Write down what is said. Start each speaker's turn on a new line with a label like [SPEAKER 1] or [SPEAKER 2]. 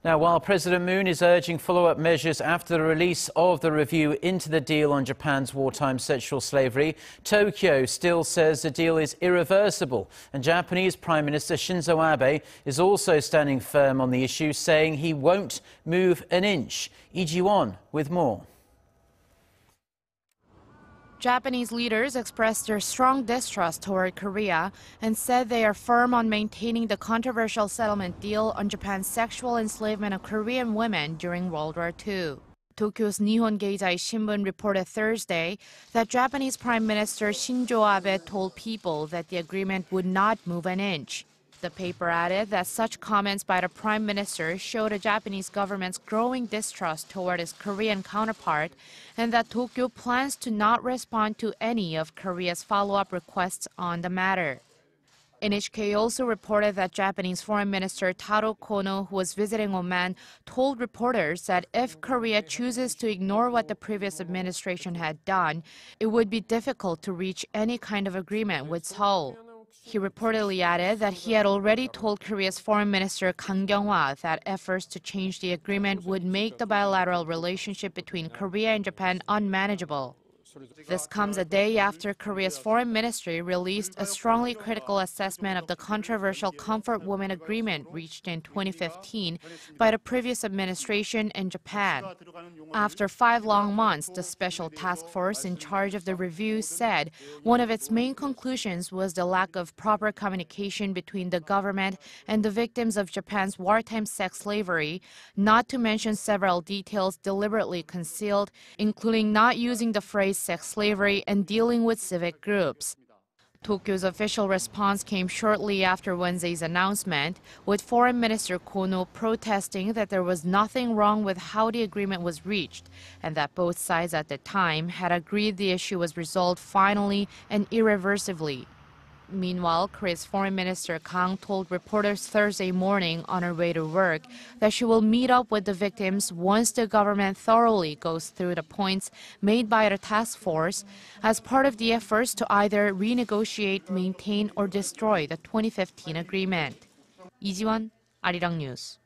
[SPEAKER 1] Now, while President Moon is urging follow-up measures after the release of the review into the deal on Japan's wartime sexual slavery, Tokyo still says the deal is irreversible. And Japanese Prime Minister Shinzo Abe is also standing firm on the issue, saying he won't move an inch. Lee Ji-won with more.
[SPEAKER 2] Japanese leaders expressed their strong distrust toward Korea and said they are firm on maintaining the controversial settlement deal on Japan's sexual enslavement of Korean women during World War II. Tokyo's Nihon Keizai Shimbun reported Thursday that Japanese Prime Minister Shinzo Abe told people that the agreement would not move an inch. The paper added that such comments by the Prime Minister show the Japanese government's growing distrust toward its Korean counterpart and that Tokyo plans to not respond to any of Korea's follow-up requests on the matter. NHK also reported that Japanese Foreign Minister Taro Kono, who was visiting Oman, told reporters that if Korea chooses to ignore what the previous administration had done, it would be difficult to reach any kind of agreement with Seoul. He reportedly added that he had already told Korea's Foreign Minister Kang Kyung-hwa that efforts to change the agreement would make the bilateral relationship between Korea and Japan unmanageable. This comes a day after Korea's foreign ministry released a strongly critical assessment of the controversial Comfort Women Agreement reached in 2015 by the previous administration in Japan. After 5 long months, the special task force in charge of the review said one of its main conclusions was the lack of proper communication between the government and the victims of Japan's wartime sex slavery, not to mention several details deliberately concealed, including not using the phrase sex slavery and dealing with civic groups. Tokyo's official response came shortly after Wednesday's announcement, with Foreign Minister Kono protesting that there was nothing wrong with how the agreement was reached and that both sides at the time had agreed the issue was resolved finally and irreversibly. Meanwhile, Korea's Foreign Minister Kang told reporters Thursday morning on her way to work that she will meet up with the victims once the government thoroughly goes through the points made by the task force as part of the efforts to either renegotiate, maintain, or destroy the 2015 agreement. Lee Ji-won, Arirang News.